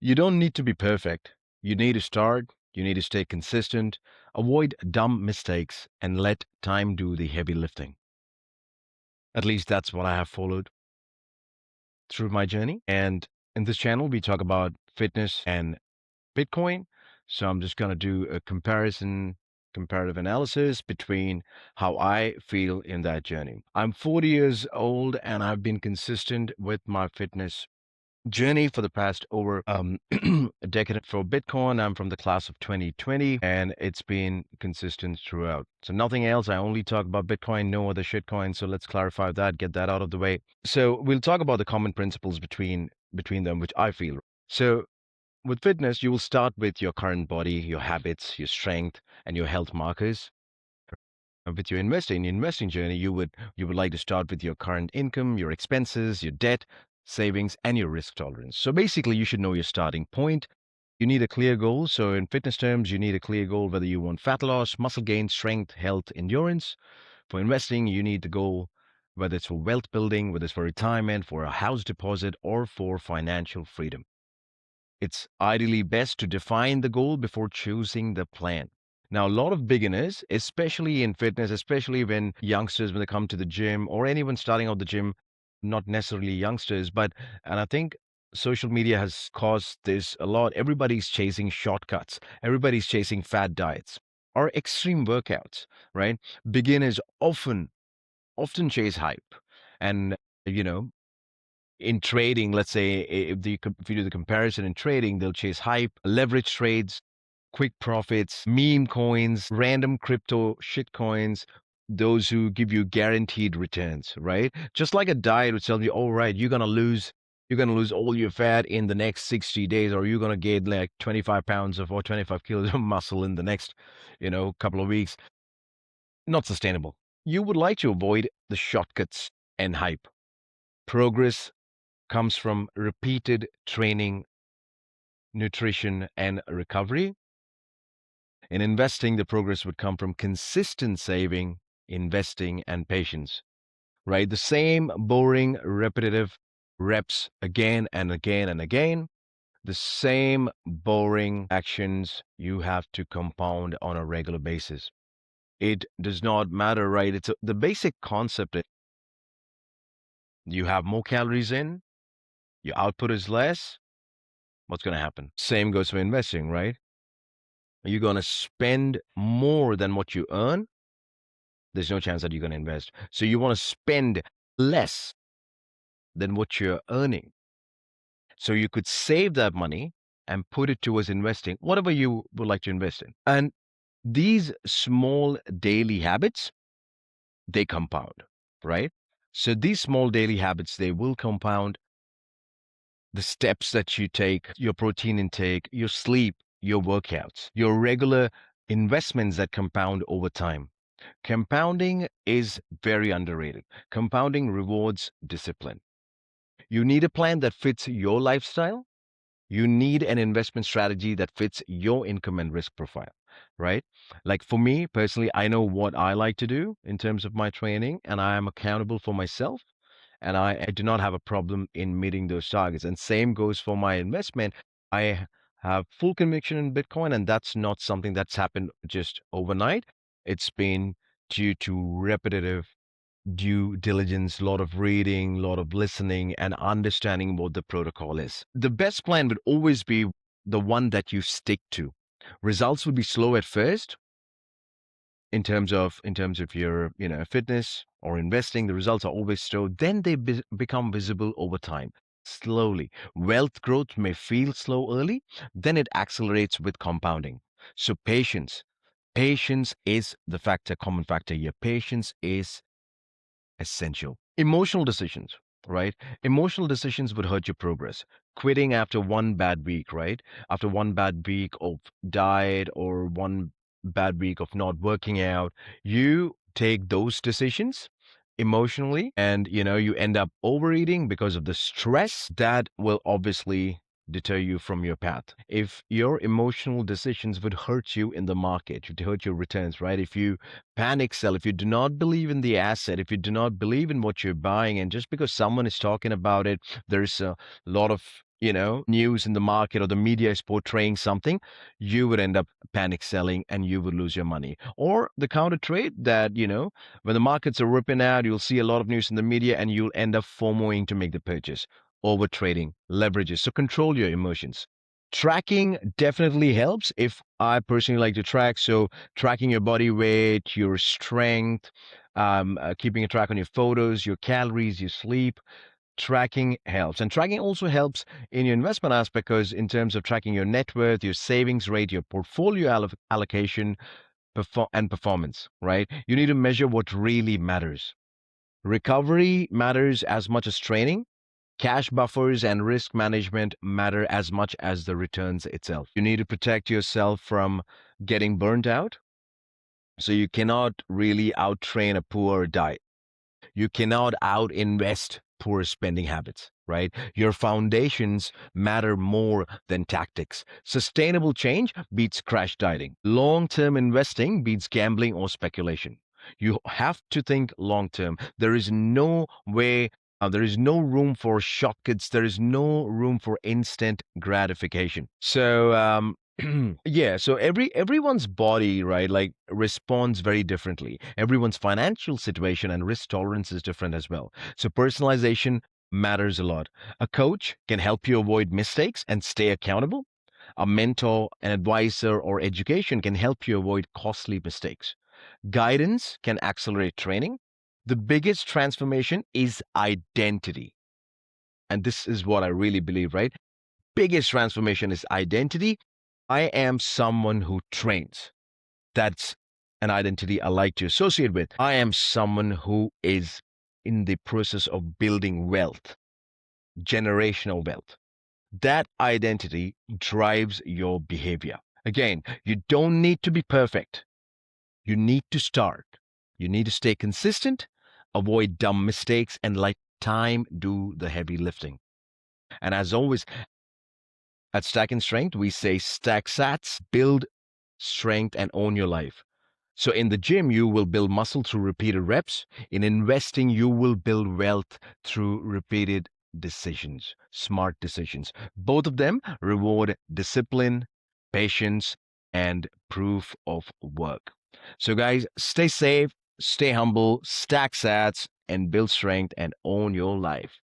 You don't need to be perfect. You need to start, you need to stay consistent, avoid dumb mistakes, and let time do the heavy lifting. At least that's what I have followed through my journey. And in this channel, we talk about fitness and Bitcoin. So I'm just going to do a comparative analysis between how I feel in that journey. I'm 40 years old and I've been consistent with my fitness journey for the past over a decade. For Bitcoin, I'm from the class of 2020 and it's been consistent throughout. So nothing else. I only talk about Bitcoin, no other shitcoin. So let's clarify that, get that out of the way. So we'll talk about the common principles between them, which I feel. So with fitness, you will start with your current body, your habits, your strength, and your health markers. With your investing journey, you would like to start with your current income, your expenses, your debt, savings, and your risk tolerance. So basically, you should know your starting point. You need a clear goal. So in fitness terms, you need a clear goal whether you want fat loss, muscle gain, strength, health, endurance. For investing, you need the goal whether it's for wealth building, whether it's for retirement, for a house deposit, or for financial freedom. It's ideally best to define the goal before choosing the plan. Now, a lot of beginners, especially in fitness, especially when youngsters, when they come to the gym or anyone starting out the gym, not necessarily youngsters, and I think social media has caused this a lot. Everybody's chasing shortcuts, everybody's chasing fad diets or extreme workouts, right? Beginners often chase hype. And, you know, in trading, let's say if you do the comparison in trading, they'll chase hype, leverage trades, quick profits, meme coins, random crypto shit coins, those who give you guaranteed returns, right? Just like a diet would tell you, all right, you're gonna lose all your fat in the next 60 days, or you're gonna gain like 25 pounds of or 25 kilos of muscle in the next, couple of weeks. Not sustainable. You would like to avoid the shortcuts and hype. Progress comes from repeated training, nutrition, and recovery. In investing, the progress would come from consistent saving, investing, and patience, right? The same boring, repetitive reps again and again and again. The same boring actions you have to compound on a regular basis. It does not matter, right? The basic concept is you have more calories in, your output is less. What's going to happen? Same goes for investing, right? You're going to spend more than what you earn, there's no chance that you're going to invest. So you want to spend less than what you're earning. So you could save that money and put it towards investing, whatever you would like to invest in. And these small daily habits, they compound, right? So these small daily habits, they will compound the steps that you take, your protein intake, your sleep, your workouts, your regular investments that compound over time. Compounding is very underrated. Compounding rewards discipline. You need a plan that fits your lifestyle. You need an investment strategy that fits your income and risk profile, right? Like for me personally, I know what I like to do in terms of my training, and I am accountable for myself. And I do not have a problem in meeting those targets. And same goes for my investment. I have full conviction in Bitcoin, and that's not something that's happened just overnight. It's been due to repetitive due diligence, a lot of reading, a lot of listening, and understanding what the protocol is. The best plan would always be the one that you stick to. Results would be slow at first in terms of your fitness or investing. The results are always slow. Then they become visible over time. Slowly. Wealth growth may feel slow early, then it accelerates with compounding. So patience. Patience is the common factor here. Patience is essential. Emotional decisions, right? Emotional decisions would hurt your progress. Quitting after one bad week, right? After one bad week of diet or one bad week of not working out, you take those decisions emotionally and you end up overeating because of the stress that will obviously deter you from your path. If your emotional decisions would hurt you in the market, would hurt your returns, right? If you panic sell, if you do not believe in the asset, if you do not believe in what you're buying, and just because someone is talking about it, there's a lot of news in the market or the media is portraying something, you would end up panic selling and you would lose your money. Or the counter trade that, when the markets are ripping out, you'll see a lot of news in the media and you'll end up FOMOing to make the purchase. Over trading, leverages. So control your emotions. Tracking definitely helps if I personally like to track. So tracking your body weight, your strength, keeping a track on your photos, your calories, your sleep, tracking helps. And tracking also helps in your investment aspect because, in terms of tracking your net worth, your savings rate, your portfolio allocation, and performance, right? You need to measure what really matters. Recovery matters as much as training. Cash buffers and risk management matter as much as the returns itself. You need to protect yourself from getting burnt out. So you cannot really outtrain a poor diet. You cannot out invest poor spending habits, right? Your foundations matter more than tactics. Sustainable change beats crash dieting. Long term investing beats gambling or speculation. You have to think long term. There is no way. There is no room for shortcuts. There is no room for instant gratification. So, yeah, so everyone's body, right, like responds very differently. Everyone's financial situation and risk tolerance is different as well. So personalization matters a lot. A coach can help you avoid mistakes and stay accountable. A mentor, an advisor, or education can help you avoid costly mistakes. Guidance can accelerate training. The biggest transformation is identity. And this is what I really believe, right? Biggest transformation is identity. I am someone who trains. That's an identity I like to associate with. I am someone who is in the process of building wealth, generational wealth. That identity drives your behavior. Again, you don't need to be perfect. You need to start. You need to stay consistent, avoid dumb mistakes, and let time do the heavy lifting. And as always, at Stack and Strength, we say stack sats, build strength, and own your life. So in the gym, you will build muscle through repeated reps. In investing, you will build wealth through repeated decisions, smart decisions. Both of them reward discipline, patience, and proof of work. So, guys, stay safe, stay humble, stack sats, and build strength and own your life.